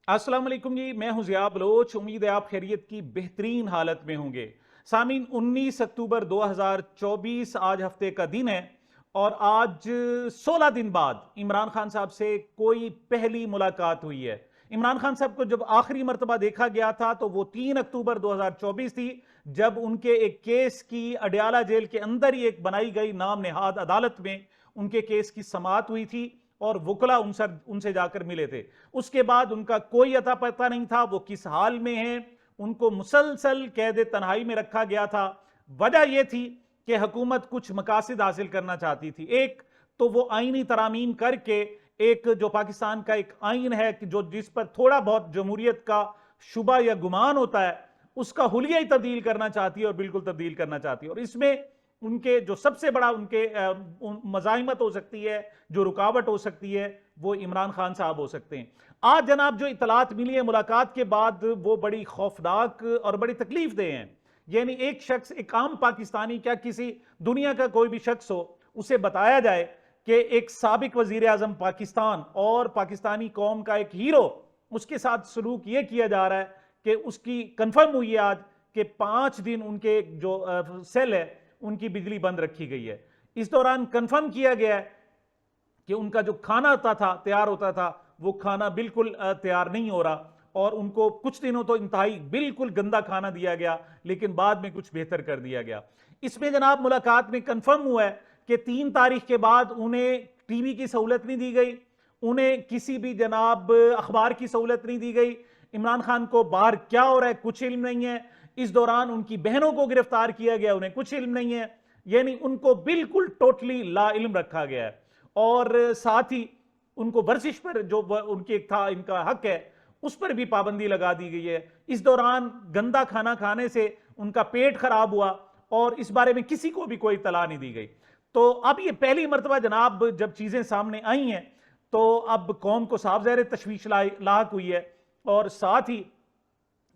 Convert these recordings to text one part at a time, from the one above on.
अस्सलाम वालेकुम जी, मैं हूं ज़िया बलोच। उम्मीद है आप खैरियत की बेहतरीन हालत में होंगे। सामीन, 19 अक्टूबर 2024 आज हफ्ते का दिन है और आज 16 दिन बाद इमरान खान साहब से कोई पहली मुलाकात हुई है। इमरान खान साहब को जब आखिरी मरतबा देखा गया था तो वो 3 अक्टूबर 2024 थी, जब उनके एक केस की अडयाला जेल के अंदर ही एक बनाई गई नाम नेहाद अदालत में उनके केस की समाअत हुई थी और वकला उनसे जाकर मिले थे। उसके बाद उनका कोई अता पता नहीं था वो किस हाल में है। उनको मुसलसल कैद तन्हाई में रखा गया था। वजह यह थी कि हुकूमत कुछ मकासद हासिल करना चाहती थी। एक तो वो आईनी तरामीम करके एक जो पाकिस्तान का एक आइन है कि जो जिस पर थोड़ा बहुत जमहूरियत का शुबा या गुमान होता है, उसका हुलिया ही तब्दील करना चाहती है और बिल्कुल तब्दील करना चाहती है। और इसमें उनके जो सबसे बड़ा उनके मजाइमत हो सकती है, जो रुकावट हो सकती है, वो इमरान खान साहब हो सकते हैं। आज जनाब जो इतलात मिली है मुलाकात के बाद, वो बड़ी खौफनाक और बड़ी तकलीफ दे हैं। यानी एक शख्स, एक आम पाकिस्तानी, क्या किसी दुनिया का कोई भी शख्स हो, उसे बताया जाए कि एक साबिक वजीर आजम पाकिस्तान और पाकिस्तानी कौम का एक हीरो, उसके साथ सलूक ये किया जा रहा है कि उसकी कंफर्म हुई है आज कि 5 दिन उनके जो सेल है उनकी बिजली बंद रखी गई है। इस दौरान कंफर्म किया गया है कि उनका जो खाना होता था, तैयार होता था, वो खाना बिल्कुल तैयार नहीं हो रहा और उनको कुछ दिनों तो इंतहाई बिल्कुल गंदा खाना दिया गया, लेकिन बाद में कुछ बेहतर कर दिया गया। इसमें जनाब मुलाकात में कंफर्म हुआ है कि 3 तारीख के बाद उन्हें टीवी की सहूलत नहीं दी गई, उन्हें किसी भी जनाब अखबार की सहूलत नहीं दी गई। इमरान खान को बाहर क्या हो रहा है कुछ इल्म नहीं है। इस दौरान उनकी बहनों को गिरफ्तार किया गया, उन्हें कुछ इल्म नहीं है। यानी उनको बिल्कुल टोटली ला इल्म रखा गया है। और साथ ही उनको वर्जिश पर जो उनके था इनका हक है, उस पर भी पाबंदी लगा दी गई है। इस दौरान गंदा खाना खाने से उनका पेट खराब हुआ और इस बारे में किसी को भी कोई तला नहीं दी गई। तो अब ये पहली मरतबा जनाब जब चीजें सामने आई हैं, तो अब कौम को साफ ज़ाहिर तशवीश लाक हुई है। और साथ ही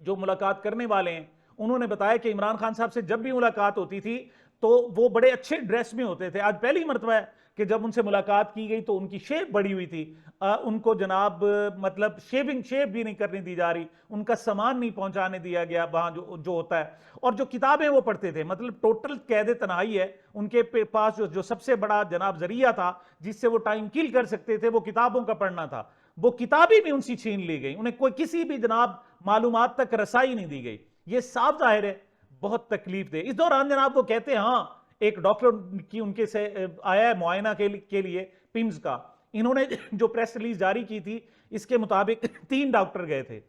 जो मुलाकात करने वाले हैं, उन्होंने बताया कि इमरान खान साहब से जब भी मुलाकात होती थी तो वो बड़े अच्छे ड्रेस में होते थे। आज पहली मरतबा है कि जब उनसे मुलाकात की गई तो उनकी शेप बढ़ी हुई थी। उनको जनाब मतलब शेप भी नहीं करने दी जा रही, उनका सामान नहीं पहुंचाने दिया गया वहां जो जो होता है। और जो किताबें वो पढ़ते थे, मतलब टोटल कैद तन्हाई है उनके पास। जो सबसे बड़ा जनाब जरिया था जिससे वो टाइम किल कर सकते थे, वो किताबों का पढ़ना था। वो किताबें भी उनसे छीन ली गई, उन्हें कोई किसी भी जनाब मालूमात तक रसाई नहीं दी गई। ये साफ जाहिर है बहुत तकलीफ दे। इस दौरान जनाब वो कहते हैं, हाँ एक डॉक्टर की उनके से आया है मुआयना के लिए पिम्स का। इन्होंने जो प्रेस रिलीज जारी की थी, इसके मुताबिक 3 डॉक्टर गए थे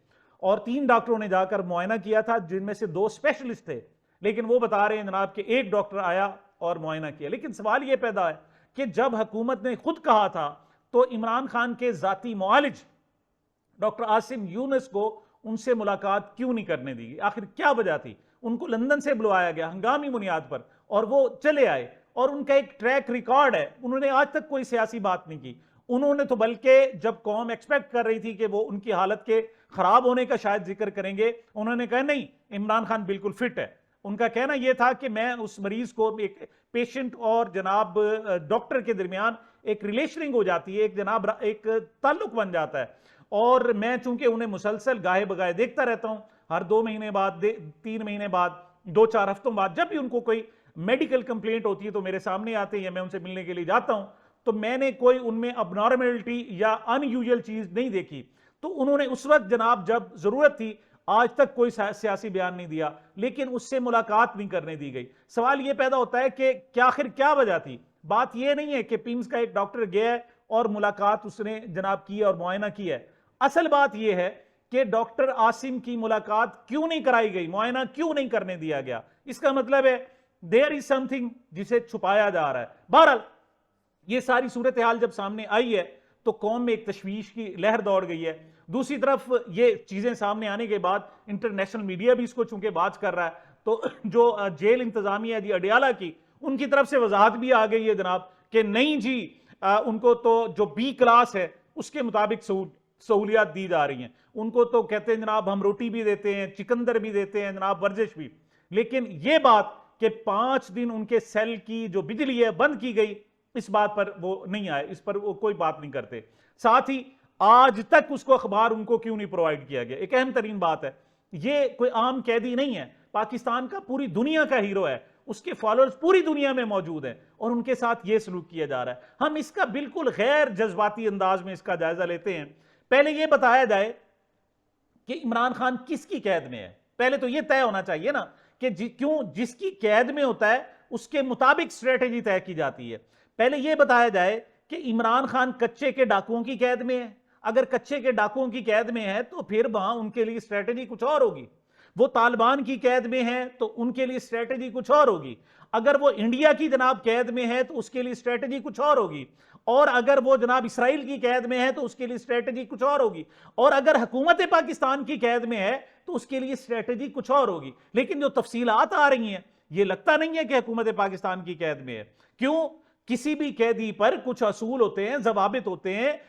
और 3 डॉक्टरों ने जाकर मुआयना किया था, जिनमें से 2 स्पेशलिस्ट थे। लेकिन वो बता रहे हैं जनाब कि एक डॉक्टर आया और मुआयना किया। लेकिन सवाल यह पैदा है कि जब हुकूमत ने खुद कहा था तो इमरान खान के जाती मुआलिज डॉक्टर आसिम यूनुस को उनसे मुलाकात क्यों नहीं करने दी गई? आखिर क्या वजह थी? उनको लंदन से बुलवाया गया हंगामी बुनियाद पर और वो चले आए। और उनका एक ट्रैक रिकॉर्ड है, उन्होंने आज तक कोई सियासी बात नहीं की। उन्होंने तो बल्कि जब कौम एक्सपेक्ट कर रही थी कि वो उनकी हालत के खराब होने का शायद जिक्र करेंगे, उन्होंने कहा नहीं, इमरान खान बिल्कुल फिट है। उनका कहना यह था कि मैं उस मरीज को, एक पेशेंट और जनाब डॉक्टर के दरमियान एक रिलेशनिंग हो जाती है, एक जनाब एक ताल्लुक बन जाता है। और मैं चूंकि उन्हें मुसलसल गाहे बगाए देखता रहता हूं, हर 2 महीने बाद, 3 महीने बाद, 2-4 हफ्तों बाद जब भी उनको कोई मेडिकल कंप्लेंट होती है तो मेरे सामने आते हैं या मैं उनसे मिलने के लिए जाता हूं, तो मैंने कोई उनमें अबनॉर्मेलिटी या अनयूजुअल चीज नहीं देखी। तो उन्होंने उस वक्त जनाब जब जरूरत थी, आज तक कोई सियासी बयान नहीं दिया, लेकिन उससे मुलाकात नहीं करने दी गई। सवाल यह पैदा होता है कि क्या आखिर क्या वजह थी? बात यह नहीं है कि पिम्स का एक डॉक्टर गया है और मुलाकात उसने जनाब की और मुआयना किया है। असल बात यह है कि डॉक्टर आसिम की मुलाकात क्यों नहीं कराई गई, मुआयना क्यों नहीं करने दिया गया? इसका मतलब है देयर इज समथिंग जिसे छुपाया जा रहा है। बहरहाल ये सारी सूरत हाल जब सामने आई है तो कौम में एक तशवीश की लहर दौड़ गई है। दूसरी तरफ ये चीजें सामने आने के बाद इंटरनेशनल मीडिया भी इसको चूंकि बात कर रहा है, तो जो जेल इंतजामिया जी अडियाला की, उनकी तरफ से वजाहत भी आ गई है जनाब कि नहीं जी, उनको तो जो बी क्लास है उसके मुताबिक सहूलियात दी जा रही हैं। उनको तो कहते हैं जनाब हम रोटी भी देते हैं, चिकंदर भी देते हैं जनाब, वर्जिश भी। लेकिन यह बात कि 5 दिन उनके सेल की जो बिजली है बंद की गई, इस बात पर वो नहीं आए, इस पर वो कोई बात नहीं करते। साथ ही आज तक उसको अखबार उनको क्यों नहीं प्रोवाइड किया गया? एक अहम तरीन बात है, ये कोई आम कैदी नहीं है, पाकिस्तान का पूरी दुनिया का हीरो है, उसके फॉलोअर्स पूरी दुनिया में मौजूद हैं और उनके साथ ये सलूक किया जा रहा है। हम इसका बिल्कुल गैर जज्बाती अंदाज में इसका जायजा लेते हैं। पहले यह बताया जाए कि इमरान खान किसकी कैद में है। पहले तो यह तय होना चाहिए ना कि क्यों जिसकी कैद में होता है उसके मुताबिक स्ट्रेटेजी तय की जाती है। पहले यह बताया जाए कि इमरान खान कच्चे के डाकुओं की कैद में है। अगर कच्चे के डाकुओं की कैद में है तो फिर वहां उनके लिए स्ट्रेटेजी कुछ और होगी। वो तालिबान की कैद में है तो उनके लिए स्ट्रेटेजी कुछ और होगी। अगर वो इंडिया की जनाब कैद में है तो उसके लिए स्ट्रेटेजी कुछ और होगी। और अगर वो जनाब इसराइल की कैद में है तो उसके लिए स्ट्रेटेजी कुछ और होगी। और अगर हुकूमत पाकिस्तान की कैद में है तो उसके लिए स्ट्रेटेजी कुछ और होगी। लेकिन जो तफसीलात आ रही हैं, ये लगता नहीं है कि हुकूमत पाकिस्तान की कैद में है। क्यों? किसी भी कैदी पर कुछ असूल होते हैं, जवाबित होते हैं,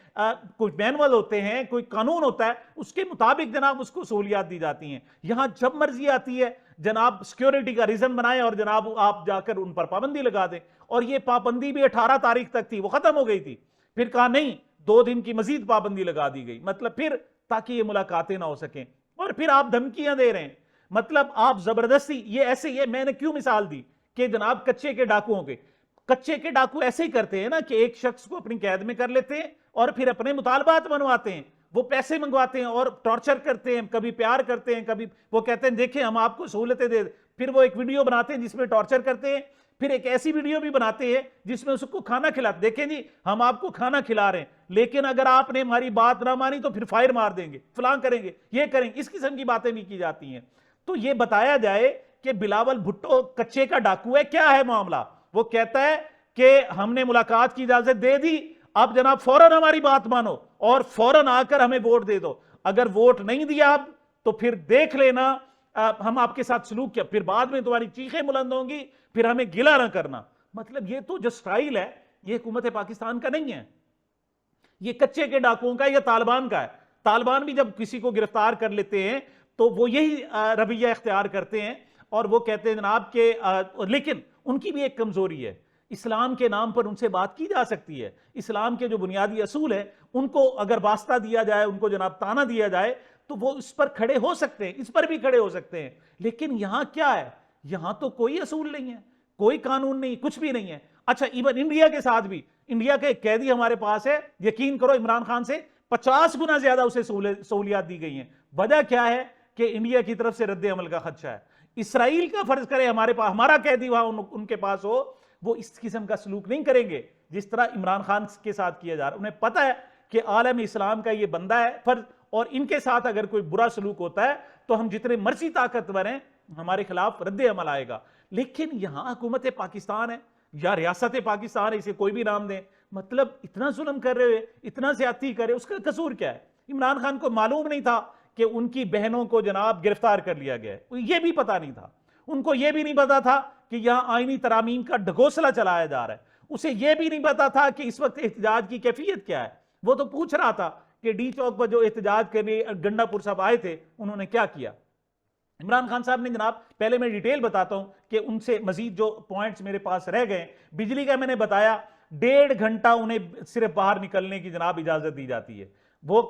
कुछ मैनुअल होते हैं, कोई कानून होता है, उसके मुताबिक जनाब उसको सहूलियात दी जाती हैं। यहां जब मर्जी आती है जनाब सिक्योरिटी का रीजन बनाए और जनाब आप जाकर उन पर पाबंदी लगा दें। और ये पाबंदी भी 18 तारीख तक थी, वो खत्म हो गई थी। फिर कहा नहीं, 2 दिन की मजीद पाबंदी लगा दी गई, मतलब फिर ताकि ये मुलाकातें ना हो सकें। और फिर आप धमकियां दे रहे हैं, मतलब आप जबरदस्ती, ये ऐसे ही है। मैंने क्यों मिसाल दी कि जनाब कच्चे के डाकुओं के, कच्चे के डाकू ऐसे ही करते हैं ना कि एक शख्स को अपनी कैद में कर लेते हैं और फिर अपने मुतालबात बनवाते हैं, वो पैसे मंगवाते हैं और टॉर्चर करते हैं, कभी प्यार करते हैं, कभी वो कहते हैं देखें हम आपको सहूलतें दे, फिर वो एक वीडियो बनाते हैं जिसमें टॉर्चर करते हैं, फिर एक ऐसी वीडियो भी बनाते हैं जिसमें उसको खाना खिलाते, देखें जी हम आपको खाना खिला रहे हैं, लेकिन अगर आपने हमारी बात ना मानी तो फिर फायर मार देंगे, फलां करेंगे, ये करेंगे। इस किस्म की बातें भी की जाती हैं। तो ये बताया जाए कि बिलावल भुट्टो कच्चे का डाकू है, क्या है मामला? वो कहता है कि हमने मुलाकात की इजाजत दे दी, अब जनाब फौरन हमारी बात मानो और फौरन आकर हमें वोट दे दो। अगर वोट नहीं दिया अब तो फिर देख लेना हम आपके साथ सलूक किया, फिर बाद में तुम्हारी चीखें बुलंद होंगी, फिर हमें गिला ना करना। मतलब ये तो जो स्टाइल है ये हुकूमत पाकिस्तान का नहीं है, ये कच्चे के डाकुओं का या तालिबान का है। तालिबान भी जब किसी को गिरफ्तार कर लेते हैं तो वो यही रवैया इख्तियार करते हैं और वो कहते हैं जनाब के, लेकिन उनकी भी एक कमजोरी है, इस्लाम के नाम पर उनसे बात की जा सकती है। इस्लाम के जो बुनियादी असूल है उनको अगर वास्ता दिया जाए, उनको जनाब ताना दिया जाए तो वो इस पर खड़े हो सकते हैं, इस पर भी खड़े हो सकते हैं। लेकिन यहां क्या है? यहां तो कोई असूल नहीं है, कोई कानून नहीं, कुछ भी नहीं है। अच्छा, इवन इंडिया के साथ भी, इंडिया का एक कैदी हमारे पास है, यकीन करो इमरान खान से 50 गुना ज्यादा उसे सहूलियात दी गई हैं। वजह क्या है कि इंडिया की तरफ से रद्द अमल का खदशा है। इसराइल का फर्ज करे हमारे पास, हमारा कैदी वहां उनके पास हो, वो इस किस्म का सलूक नहीं करेंगे जिस तरह इमरान खान के साथ किया जा रहा है। उन्हें पता है कि आलम इस्लाम का ये बंदा है फर्ज, और इनके साथ अगर कोई बुरा सलूक होता है तो हम जितने मर्जी ताकतवर हैं हमारे खिलाफ रद्द अमल आएगा। लेकिन यहां हुकूमत पाकिस्तान है या रियासत पाकिस्तान है, इसे कोई भी नाम दें, मतलब इतना जुल्म कर रहे, इतना ज्यादती करे, उसका कसूर क्या है? इमरान खान को मालूम नहीं था कि उनकी बहनों को जनाब गिरफ्तार कर लिया गया है? यह भी पता नहीं था। उनको यह भी नहीं पता था कि यहां आईनी तरामीम का ढकोसला चलाया जा रहा है। उसे यह भी नहीं पता था कि इस वक्त एहतजाज की कैफियत क्या है। वो तो पूछ रहा था कि डी चौक पर जो एहतजाज करने गंडापुर साहब आए थे उन्होंने क्या किया। इमरान खान साहब ने जनाब, पहले मैं डिटेल बताता हूं कि उनसे मजीद जो पॉइंट्स मेरे पास रह गए। बिजली का मैंने बताया, 1.5 घंटा उन्हें सिर्फ बाहर निकलने की जनाब इजाजत दी जाती है। वो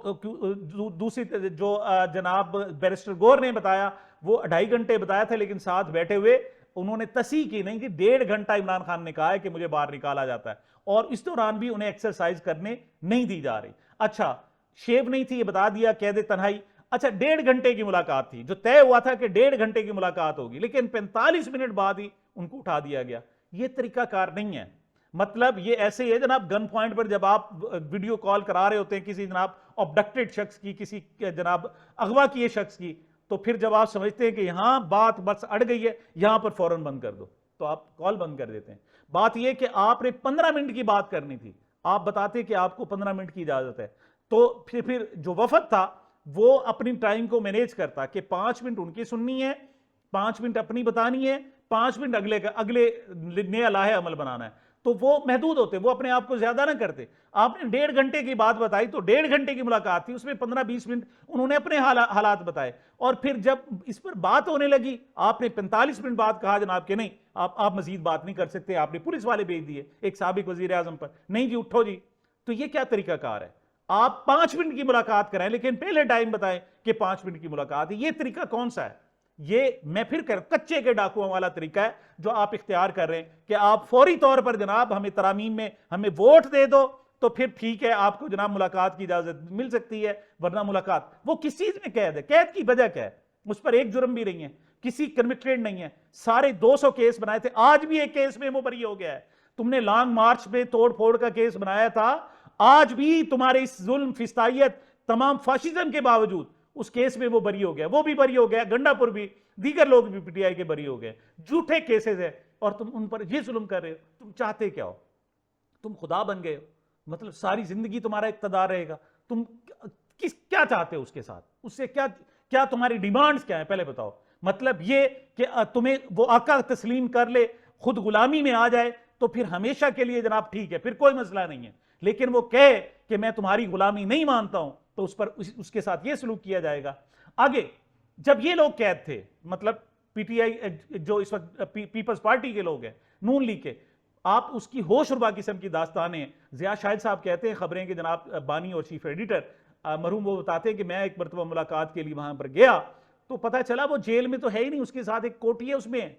दूसरी जो जनाब बैरिस्टर गौर ने बताया वो 2.5 घंटे बताया था, लेकिन साथ बैठे हुए उन्होंने तसी की नहीं कि 1.5 घंटा इमरान खान ने कहा है कि मुझे बाहर निकाला जाता है, और इस दौरान भी उन्हें एक्सरसाइज करने नहीं दी जा रही। अच्छा, शेव नहीं थी, ये बता दिया, कैद तन्हाई। अच्छा, 1.5 घंटे की मुलाकात थी, जो तय हुआ था कि 1.5 घंटे की मुलाकात होगी, लेकिन 45 मिनट बाद ही उनको उठा दिया गया। ये तरीकाकार नहीं है। मतलब ये ऐसे ही है जनाब, गन पॉइंट पर जब आप वीडियो कॉल करा रहे होते हैं किसी जनाब ऑब्डक्टेड शख्स की, किसी जनाब अगवा किए शख्स की, तो फिर जब आप समझते हैं कि यहां बात बस अड़ गई है, यहां पर फौरन बंद कर दो, तो आप कॉल बंद कर देते हैं। बात यह कि आपने 15 मिनट की बात करनी थी, आप बताते कि आपको 15 मिनट की इजाजत है, तो फिर जो वफद था वो अपनी टाइम को मैनेज करता कि 5 मिनट उनकी सुननी है, 5 मिनट अपनी बतानी है, 5 मिनट अगले नया लाहे अमल बनाना है, तो वो महदूद होते, वो अपने आप को ज्यादा ना करते। आपने 1.5 घंटे की बात बताई तो 1.5 घंटे की मुलाकात थी, उसमें 15-20 मिनट उन्होंने अपने हालात बताए, और फिर जब इस पर बात होने लगी आपने 45 मिनट बाद कहा जनाब कि नहीं आप मजीद बात नहीं कर सकते, आपने पुलिस वाले भेज दिए एक साबिक वजीर आजम पर, नहीं जी उठो जी। तो ये क्या तरीकाकार है? आप 5 मिनट की मुलाकात कराएं, लेकिन पहले टाइम बताएं कि 5 मिनट की मुलाकात है। ये तरीका कौन सा है? ये मैं फिर कर कच्चे के डाकुओं वाला तरीका है जो आप इख्तियार कर रहे हैं कि आप फौरी तौर पर जनाब हमें तरामीम में हमें वोट दे दो तो फिर ठीक है, आपको जनाब मुलाकात की इजाजत मिल सकती है, वरना मुलाकात। वो किस चीज में कैद है? कैद की वजह क्या है? उस पर एक जुर्म भी नहीं है, किसी कन्विक्टेड नहीं है। सारे 200 केस बनाए थे, आज भी एक केस में वो बरी हो गया है। तुमने लॉन्ग मार्च में तोड़ फोड़ का केस बनाया था, आज भी तुम्हारे इस जुल्म फिस्तायत तमाम फाशिज्म के बावजूद उस केस में वो बरी हो गया, वो भी बरी हो गया, गंडापुर भी, दीगर लोग भी पीटीआई के बरी हो गए। झूठे केसेस है और तुम उन पर ये जुल्म कर रहे हो। तुम चाहते क्या हो? तुम खुदा बन गए हो, मतलब सारी जिंदगी तुम्हारा इक्तदार रहेगा। तुम क्या चाहते हो उसके साथ? उससे क्या क्या तुम्हारी डिमांड्स क्या है पहले बताओ। मतलब ये कि तुम्हें वो आका तस्लीम कर ले, खुद गुलामी में आ जाए तो फिर हमेशा के लिए जनाब ठीक है, फिर कोई मसला नहीं है। लेकिन वो कहे कि मैं तुम्हारी गुलामी नहीं मानता हूं तो उस पर उसके साथ ये सलूक किया जाएगा। आगे जब ये लोग कैद थे, मतलब पीटीआई जो इस वक्त पीपल्स पार्टी के लोग हैं, नून लीग के, आप उसकी होश रुबा किस्म की दास्तानें। जिया शाहिद साहब कहते हैं खबरें कि जनाब बानी और चीफ एडिटर मरहूम वो बताते हैं कि मैं एक मरतबा मुलाकात के लिए वहां पर गया तो पता चला वो जेल में तो है ही नहीं, उसके साथ एक कोठी है उसमें।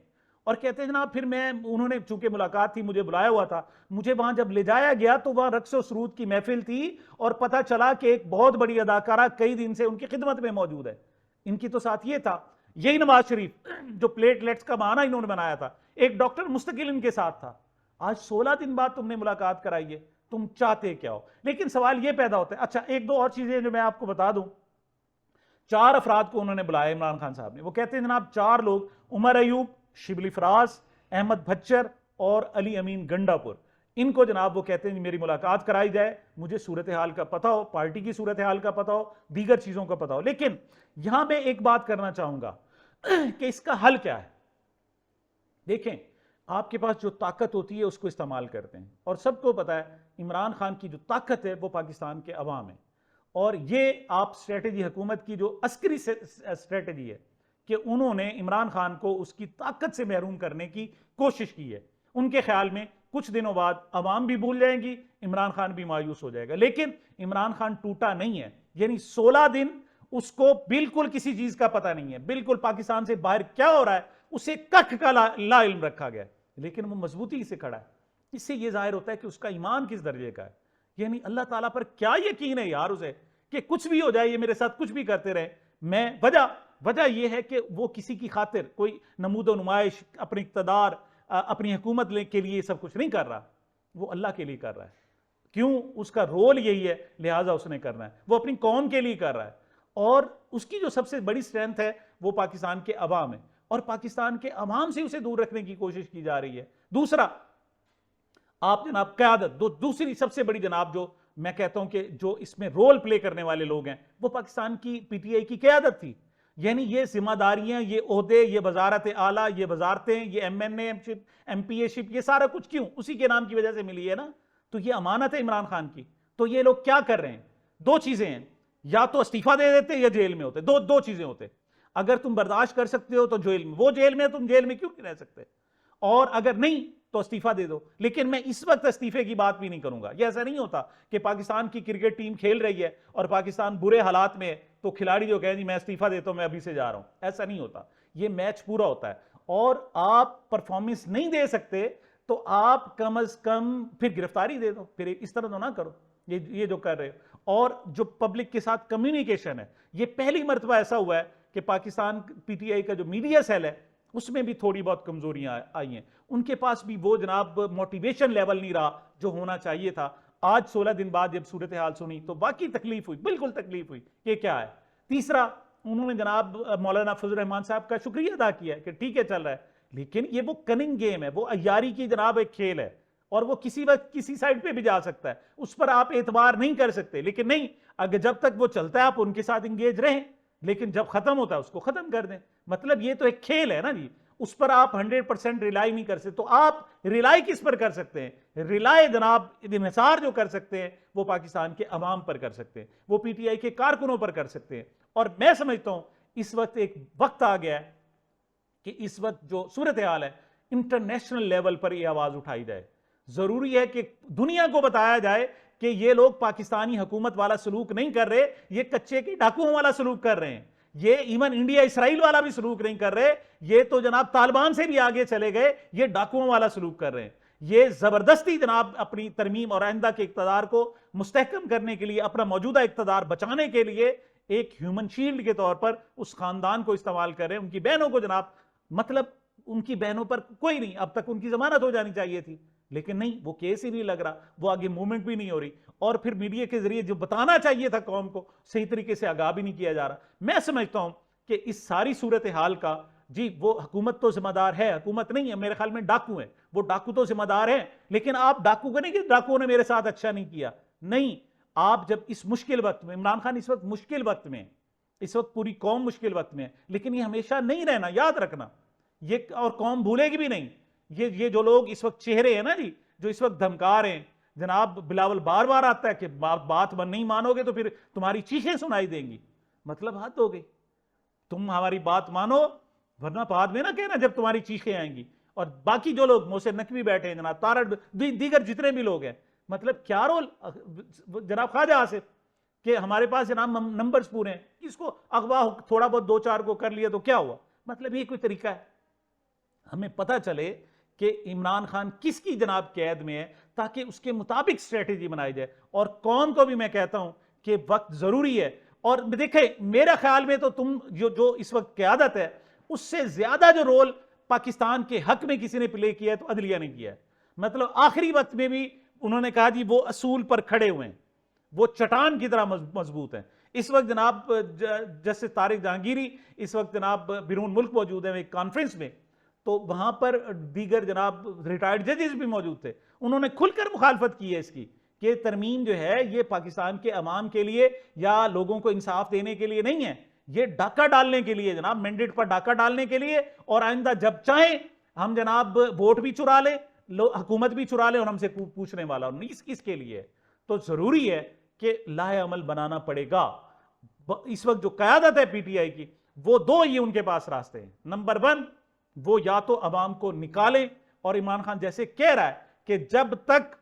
और कहते हैं जनाब फिर मैं, उन्होंने चूंकि मुलाकात थी, मुझे बुलाया हुआ था, मुझे वहां जब ले जाया गया तो वहां रक्स और सरूद की महफिल थी और पता चला कि एक बहुत बड़ी अदाकारा कई दिन से उनकी खिदमत में मौजूद है। इनकी तो साथ ये था, यही नवाज शरीफ जो प्लेटलेट्स का बहाना इन्होंने बनाया था, एक डॉक्टर मुस्तकिल इनके साथ था। आज 16 दिन बाद तुमने मुलाकात कराई है, तुम चाहते क्या हो? लेकिन सवाल यह पैदा होता है, अच्छा एक दो और चीजें जो मैं आपको बता दूं। 4 अफराद को उन्होंने बुलाया इमरान खान साहब ने। वो कहते हैं जनाब 4 लोग, उमर अयूब, शिबली फराज, अहमद भच्चर और अली अमीन गंडापुर, इनको जनाब वो कहते हैं मेरी मुलाकात कराई जाए, मुझे सूरत हाल का पता हो, पार्टी की सूरत हाल का पता हो, दीगर चीजों का पता हो। लेकिन यहां मैं एक बात करना चाहूंगा कि इसका हल क्या है। देखें, आपके पास जो ताकत होती है उसको इस्तेमाल करते हैं, और सबको पता है इमरान खान की जो ताकत है वो पाकिस्तान के अवाम है। और ये आप स्ट्रेटेजी हुकूमत की जो अस्करी स्ट्रेटेजी है कि उन्होंने इमरान खान को उसकी ताकत से महरूम करने की कोशिश की है। उनके ख्याल में कुछ दिनों बाद अवाम भी भूल जाएंगी, इमरान खान भी मायूस हो जाएगा। लेकिन इमरान खान टूटा नहीं है, यानी 16 दिन उसको बिल्कुल किसी चीज का पता नहीं है, बिल्कुल पाकिस्तान से बाहर क्या हो रहा है उसे कख का ला इल्म रखा गया, लेकिन वो मजबूती से खड़ा है। इससे यह जाहिर होता है कि उसका ईमान किस दर्जे का है, यानी अल्लाह ताला पर क्या यकीन है यार उसे कि कुछ भी हो जाए, ये मेरे साथ कुछ भी करते रहे, मैं वजह यह है कि वो किसी की खातिर कोई नमूदो नुमाइश, अपनी इक़्तिदार, अपनी हुकूमत के लिए सब कुछ नहीं कर रहा, वो अल्लाह के लिए कर रहा है। क्यों? उसका रोल यही है, लिहाजा उसने करना है, वो अपनी कौम के लिए कर रहा है। और उसकी जो सबसे बड़ी स्ट्रेंथ है वो पाकिस्तान के अवाम है, और पाकिस्तान के अवाम से उसे दूर रखने की कोशिश की जा रही है। दूसरा, आप जनाब क़यादत, दूसरी सबसे बड़ी जनाब जो मैं कहता हूं कि जो इसमें रोल प्ले करने वाले लोग हैं वो पाकिस्तान की पीटीआई की क़यादत थी। यानी ये जिम्मेदारियां, ये ओहदे, ये वजारत आला, ये वजारतें, ये एमएनएशिप, एमपीएशिप, ये सारा कुछ क्यों? उसी के नाम की वजह से मिली है ना। तो ये अमानत है इमरान खान की। तो ये लोग क्या कर रहे हैं? 2 चीजें हैं, या तो इस्तीफा दे देते या जेल में होते। दो चीजें होते। अगर तुम बर्दाश्त कर सकते हो तो जेल में, वो जेल में, तुम जेल में क्यों नहीं रह सकते? और अगर नहीं तो इस्तीफा दे दो। लेकिन मैं इस वक्त इस्तीफे की बात भी नहीं करूंगा। यह ऐसा नहीं होता कि पाकिस्तान की क्रिकेट टीम खेल रही है और पाकिस्तान बुरे हालात में है तो खिलाड़ी जो कहें जी मैं इस्तीफा देता हूं, मैं अभी से जा रहा हूं, ऐसा नहीं होता। यह मैच पूरा होता है, और आप परफॉर्मेंस नहीं दे सकते तो आप कम अज कम फिर गिरफ्तारी दे दो, फिर इस तरह तो ना करो ये जो कर रहे हो। और जो पब्लिक के साथ कम्युनिकेशन है, ये पहली मरतबा ऐसा हुआ है कि पाकिस्तान पीटीआई का जो मीडिया सेल है उसमें भी थोड़ी बहुत कमजोरियां आई हैं। उनके पास भी वो जनाब मोटिवेशन लेवल नहीं रहा जो होना चाहिए था। आज 16 दिन बाद जब सूरत हाल सुनी तो बाकी तकलीफ हुई, बिल्कुल तकलीफ हुई कि क्या है। तीसरा, उन्होंने जनाब मौलाना फजल रहमान साहब का शुक्रिया अदा किया कि ठीक है चल रहा है, लेकिन ये वो कनिंग गेम है, वो अय्यारी की जनाब एक खेल है, और वो किसी वक्त किसी साइड पे भी जा सकता है, उस पर आप एतबार नहीं कर सकते। लेकिन नहीं, अगर जब तक वो चलता है आप उनके साथ इंगेज रहें, लेकिन जब खत्म होता है उसको खत्म कर दें। मतलब ये तो एक खेल है ना जी, उस पर आप 100% रिलाई नहीं कर सकते। तो आप रिलाई किस पर कर सकते हैं? रिलाई जनाब इन्हिसार जो कर सकते हैं वो पाकिस्तान के अवाम पर कर सकते हैं, वो पीटीआई के कारकुनों पर कर सकते हैं। और मैं समझता हूं इस वक्त एक वक्त आ गया है कि इस वक्त जो सूरत हाल है इंटरनेशनल लेवल पर यह आवाज उठाई जाए। जरूरी है कि दुनिया को बताया जाए कि ये लोग पाकिस्तानी हुकूमत वाला सलूक नहीं कर रहे, ये कच्चे के डाकुओं वाला सलूक कर रहे हैं। ये इवन इंडिया इसराइल वाला भी सलूक नहीं कर रहे, ये तो जनाब तालिबान से भी आगे चले गए, ये डाकुओं वाला सलूक कर रहे हैं। ये जबरदस्ती जनाब अपनी तरमीम और आइंदा के इक़्तिदार को मुस्तहकम करने के लिए, अपना मौजूदा इक़्तिदार बचाने के लिए एक ह्यूमन शील्ड के तौर पर उस खानदान को इस्तेमाल कर रहे हैं। उनकी बहनों को जनाब, मतलब उनकी बहनों पर कोई नहीं, अब तक उनकी जमानत हो जानी चाहिए थी, लेकिन नहीं, वो केस ही नहीं लग रहा, वो आगे मूवमेंट भी नहीं हो रही, और फिर मीडिया के जरिए जो बताना चाहिए था कौम को, सही तरीके से आगाह भी नहीं किया जा रहा। मैं समझता हूं कि इस सारी सूरत हाल का, जी वो हुकूमत तो जिम्मेदार है, हुकूमत नहीं है, मेरे ख्याल में डाकू है, वो डाकू तो जिम्मेदार है, लेकिन आप डाकू को नहीं कि डाकुओं ने मेरे साथ अच्छा नहीं किया, नहीं। आप जब इस मुश्किल वक्त में, इमरान खान इस वक्त मुश्किल वक्त में, इस वक्त पूरी कौम मुश्किल वक्त में है, लेकिन ये हमेशा नहीं रहना, याद रखना ये, और कौम भूलेगी भी नहीं। ये जो लोग इस वक्त चेहरे हैं ना जी, जो इस वक्त धमका रहे हैं, जनाब बिलावल बार बार आता है कि बात नहीं मानोगे तो फिर तुम्हारी चीखें सुनाई देंगी, मतलब हद हो गई, तुम हमारी बात मानो वरना बाद में ना कहना जब तुम्हारी चीखें आएंगी। और बाकी जो लोग मोहसिन नकवी बैठे हैं, जनाब तारा, दीगर जितने भी लोग हैं, मतलब क्या रोल, जनाब ख्वाजा आसिफ कि हमारे पास जनाब नंबर्स पूरे हैं, इसको अगवा थोड़ा बहुत 2-4 को कर लिया तो क्या हुआ, मतलब ये कोई तरीका है? हमें पता चले कि इमरान खान किसकी जनाब कैद में है, ताकि उसके मुताबिक स्ट्रेटेजी बनाई जाए। और कौम को भी मैं कहता हूं कि वक्त जरूरी है। और देखे, मेरा ख्याल में तो तुम जो इस वक्त क्यादत है, उससे ज्यादा जो रोल पाकिस्तान के हक में किसी ने प्ले किया है तो अदलिया ने किया है। मतलब आखिरी वक्त में भी उन्होंने कहा जी वो असूल पर खड़े हुए हैं, वो चट्टान की तरह मजबूत हैं। इस वक्त जनाब जस्टिस तारिक जहांगीरी इस वक्त जनाब बिरून मुल्क मौजूद है एक कॉन्फ्रेंस में, तो वहां पर दीगर जनाब रिटायर्ड जजेस भी मौजूद थे, उन्होंने खुलकर मुखालफत की है इसकी कि तरमीम जो है ये पाकिस्तान के अवाम के लिए या लोगों को इंसाफ देने के लिए नहीं है, ये डाका डालने के लिए, जनाब मैंडेट पर डाका डालने के लिए, और आइंदा जब चाहे हम जनाब वोट भी चुरा ले, हुकूमत भी चुरा ले और हमसे पूछने वाला नहीं, इसके लिए तो जरूरी है कि लाए अमल बनाना पड़ेगा। इस वक्त जो कयादत है पीटीआई की, वो दो ही उनके पास रास्ते हैं। नंबर 1, वो या तो अवाम को निकाले, और इमरान खान जैसे कह रहा है कि जब तक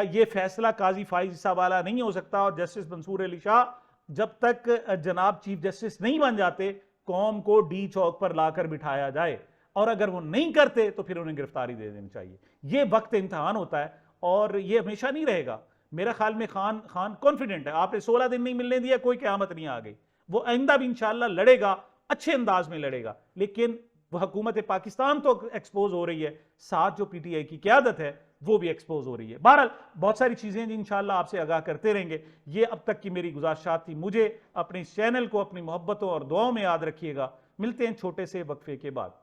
ये फैसला काजी फाइज साहब वाला नहीं हो सकता और जस्टिस मंसूर अली शाह जब तक जनाब चीफ जस्टिस नहीं बन जाते, कौम को डी चौक पर लाकर बिठाया जाए, और अगर वो नहीं करते तो फिर उन्हें गिरफ्तारी दे देनी चाहिए। ये वक्त इम्तिहान होता है और ये हमेशा नहीं रहेगा। मेरा ख्याल में खान कॉन्फिडेंट है, आपने 16 दिन नहीं मिलने दिया, कोई क़यामत नहीं आ गई, वो आइंदा भी इंशाल्लाह लड़ेगा, अच्छे अंदाज में लड़ेगा। लेकिन वह हुकूमत पाकिस्तान तो एक्सपोज हो रही है, साथ जो पीटीआई की क़यादत है वो भी एक्सपोज हो रही है। बहरहाल बहुत सारी चीजें इंशाल्लाह आपसे आगाह करते रहेंगे। ये अब तक की मेरी गुजारिशात थी। मुझे अपने इस चैनल को अपनी मोहब्बतों और दुआओं में याद रखिएगा। मिलते हैं छोटे से वक्फे के बाद।